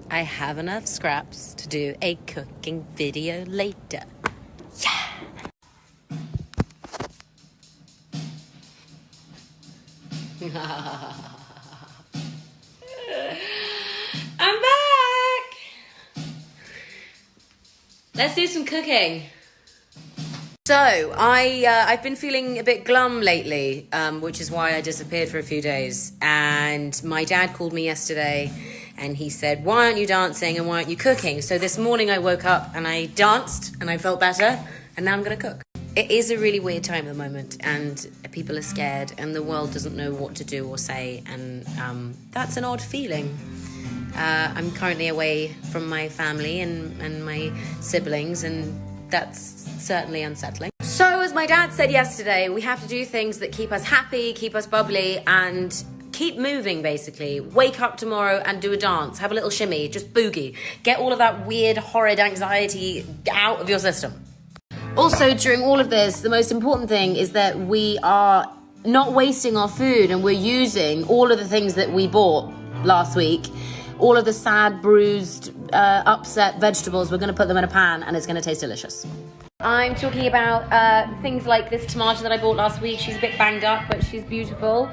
I have enough scraps to do a cooking video later. Yeah! I'm back! Let's do some cooking. So, I've been feeling a bit glum lately, which is why I disappeared for a few days. And my dad called me yesterday and he said, why aren't you dancing and why aren't you cooking? So this morning I woke up and I danced and I felt better and now I'm going to cook. It is a really weird time at the moment and people are scared and the world doesn't know what to do or say, and that's an odd feeling. I'm currently away from my family and my siblings, and that's certainly unsettling. So as my dad said yesterday, we have to do things that keep us happy, keep us bubbly, and keep moving, basically. Wake up tomorrow and do a dance, have a little shimmy, just boogie. Get all of that weird, horrid anxiety out of your system. Also, during all of this, the most important thing is that we are not wasting our food and we're using all of the things that we bought last week. All of the sad, bruised, upset vegetables, we're going to put them in a pan and it's going to taste delicious. I'm talking about things like this tomato that I bought last week. She's a bit banged up, but she's beautiful.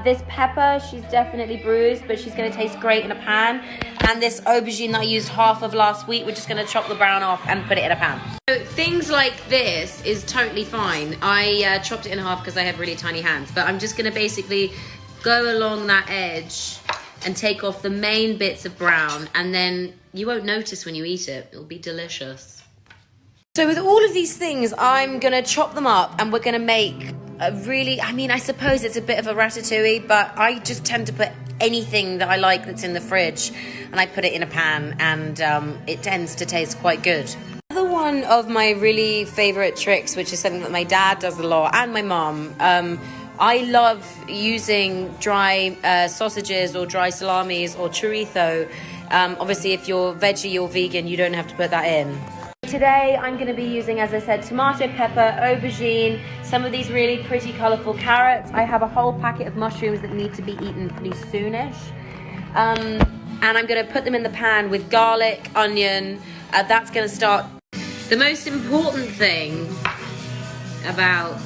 This pepper, she's definitely bruised, but she's going to taste great in a pan. And this aubergine that I used half of last week, we're just going to chop the brown off and put it in a pan. So things like this is totally fine. I chopped it in half because I have really tiny hands, but I'm just going to basically go along that edge and take off the main bits of brown, and then you won't notice when you eat it. It'll be delicious. So with all of these things, I'm going to chop them up and we're going to make a really, I suppose it's a bit of a ratatouille, but I just tend to put anything that I like that's in the fridge and I put it in a pan, and it tends to taste quite good. Another one of my really favourite tricks, which is something that my dad does a lot, and my mum, I love using dry sausages or dry salamis or chorizo. Obviously, if you're veggie or vegan, you don't have to put that in. Today, I'm going to be using, as I said, tomato, pepper, aubergine, some of these really pretty colourful carrots. I have a whole packet of mushrooms that need to be eaten pretty soonish. And I'm going to put them in the pan with garlic, onion. That's going to start. The most important thing about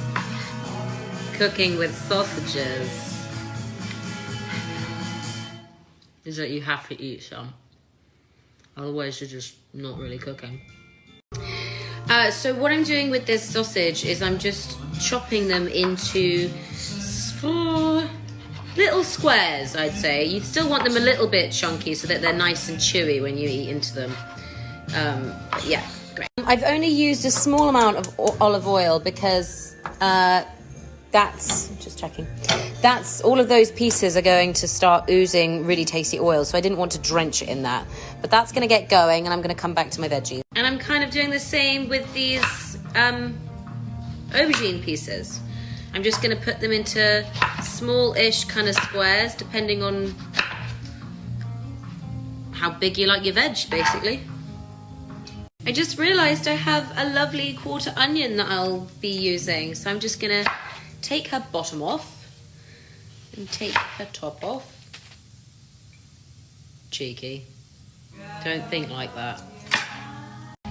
cooking with sausages is that you have to eat some. Otherwise, you're just not really cooking. So what I'm doing with this sausage is I'm just chopping them into little squares, I'd say. You still want them a little bit chunky so that they're nice and chewy when you eat into them. But yeah, great. I've only used a small amount of olive oil because that's, just checking, that's, all of those pieces are going to start oozing really tasty oil, so I didn't want to drench it in that. But that's going to get going, and I'm going to come back to my veggies. And I'm kind of doing the same with these aubergine pieces. I'm just going to put them into small-ish kind of squares, depending on how big you like your veg, basically. I just realised I have a lovely quarter onion that I'll be using, so I'm just going to take her bottom off and take her top off. Cheeky. Don't think like that.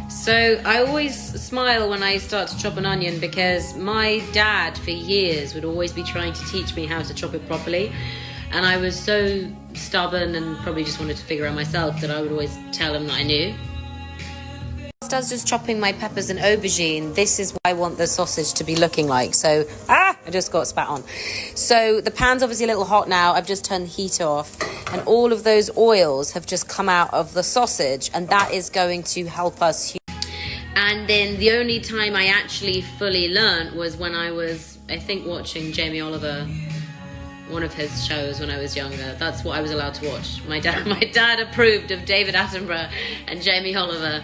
So I always smile when I start to chop an onion because my dad for years would always be trying to teach me how to chop it properly, and I was so stubborn and probably just wanted to figure out myself that I would always tell him that I knew. I was just chopping my peppers and aubergine. This is what I want the sausage to be looking like. So, I just got spat on. So the pan's obviously a little hot now. I've just turned the heat off, and all of those oils have just come out of the sausage, and that is going to help us. And then the only time I actually fully learnt was when I was, I think, watching Jamie Oliver, one of his shows when I was younger. That's what I was allowed to watch. My dad approved of David Attenborough and Jamie Oliver.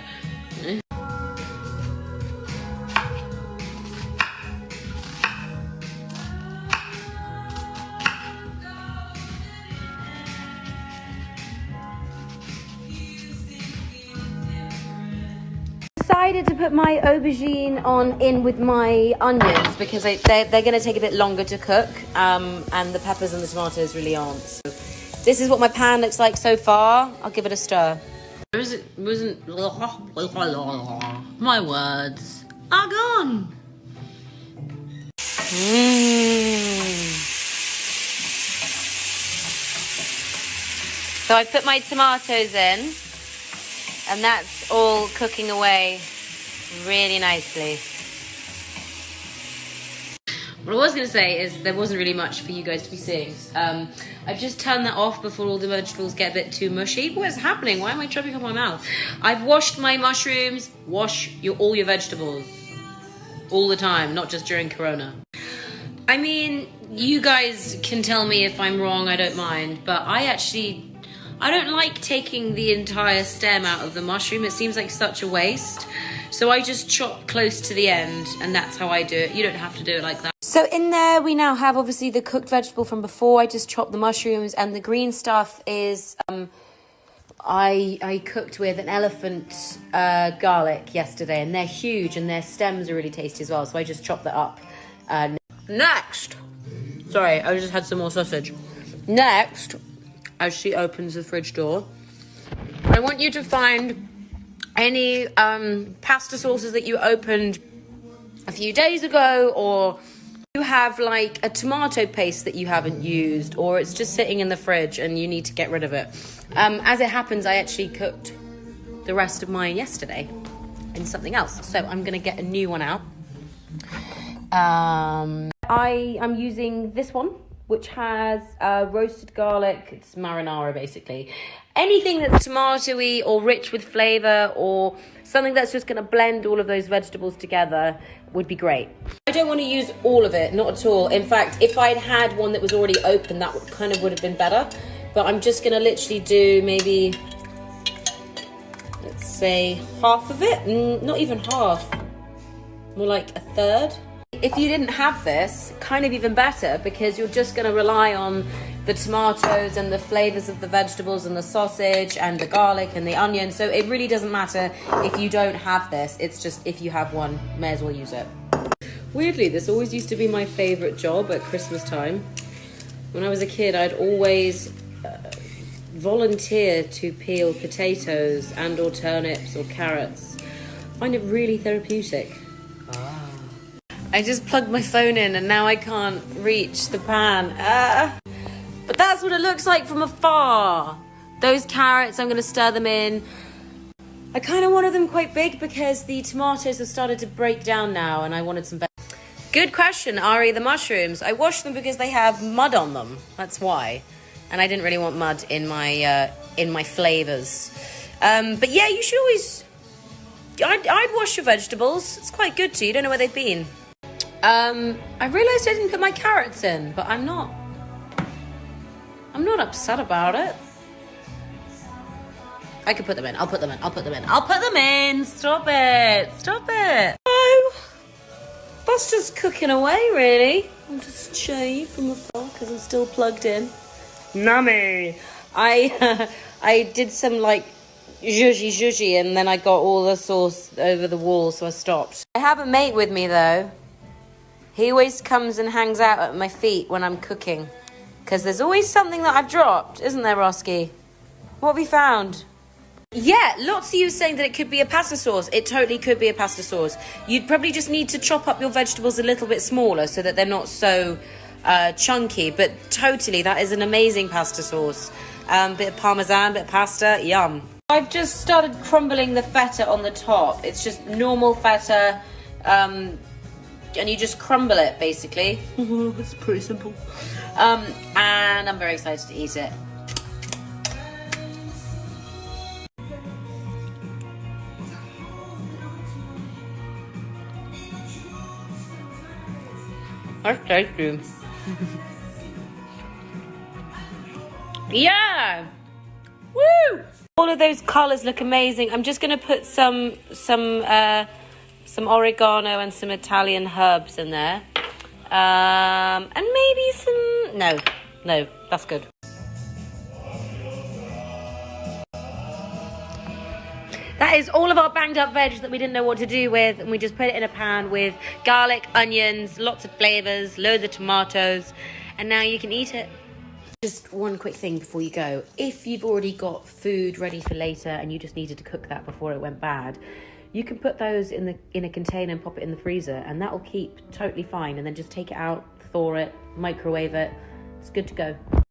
Decided to put my aubergine in with my onions because they're going to take a bit longer to cook, and the peppers and the tomatoes really aren't. So This is what my pan looks like so far. I'll give it a stir. My words are gone. So I put my tomatoes in, and that's all cooking away really nicely. What I was going to say is there wasn't really much for you guys to be seeing. I've just turned that off before all the vegetables get a bit too mushy. What is happening? Why am I chopping up my mouth? I've washed my mushrooms. Wash all your vegetables. All the time, not just during Corona. I mean, you guys can tell me if I'm wrong, I don't mind. But I don't like taking the entire stem out of the mushroom. It seems like such a waste. So I just chop close to the end, and that's how I do it. You don't have to do it like that. So in there we now have obviously the cooked vegetable from before. I just chopped the mushrooms, and the green stuff is I cooked with an elephant garlic yesterday, and they're huge and their stems are really tasty as well. So I just chopped that up. Next, sorry, I just had some more sausage. Next, as she opens the fridge door, I want you to find any pasta sauces that you opened a few days ago, or you have like a tomato paste that you haven't used, or it's just sitting in the fridge and you need to get rid of it. As it happens, I actually cooked the rest of mine yesterday in something else, so I'm gonna get a new one out. I'm using this one, which has roasted garlic. It's marinara, basically. Anything that's tomatoey or rich with flavour, or something that's just going to blend all of those vegetables together would be great. I don't want to use all of it, not at all. In fact, if I'd had one that was already open, that would have been better. But I'm just going to literally do maybe, let's say, half of it. Not even half. More like a third. If you didn't have this, kind of even better, because you're just going to rely on the tomatoes and the flavours of the vegetables and the sausage and the garlic and the onion. So it really doesn't matter if you don't have this. It's just if you have one, may as well use it. Weirdly, this always used to be my favourite job at Christmas time. When I was a kid, I'd always volunteer to peel potatoes and or turnips or carrots. I find it really therapeutic. I just plugged my phone in and now I can't reach the pan. But that's what it looks like from afar. Those carrots, I'm going to stir them in. I kind of wanted them quite big because the tomatoes have started to break down now, and I wanted some better. Good question, Ari. The mushrooms, I washed them because they have mud on them. That's why. And I didn't really want mud in my flavours. But yeah, you should always... I'd wash your vegetables. It's quite good too. You don't know where they've been. I realised I didn't put my carrots in, but I'm not upset about it. I could put them in. I'll put them in. Stop it. Oh, that's just cooking away, really. I'll just show you from afar because I'm still plugged in. Nummy. I did some like zhuzhi and then I got all the sauce over the wall, so I stopped. I have a mate with me though. He always comes and hangs out at my feet when I'm cooking. Because there's always something that I've dropped, isn't there, Roski? What have we found? Yeah, lots of you saying that it could be a pasta sauce. It totally could be a pasta sauce. You'd probably just need to chop up your vegetables a little bit smaller so that they're not so chunky. But totally, that is an amazing pasta sauce. Bit of parmesan, bit of pasta, yum. I've just started crumbling the feta on the top. It's just normal feta. And you just crumble it, basically. It's pretty simple. And I'm very excited to eat it. That's tasty. Yeah! Woo! All of those colours look amazing. I'm just going to put some oregano and some Italian herbs in there. And maybe some... No, that's good. That is all of our banged up veg that we didn't know what to do with, and we just put it in a pan with garlic, onions, lots of flavours, loads of tomatoes, and now you can eat it. Just one quick thing before you go. If you've already got food ready for later and you just needed to cook that before it went bad, you can put those in a container and pop it in the freezer, and that will keep totally fine. And then just take it out, thaw it, microwave it. It's good to go.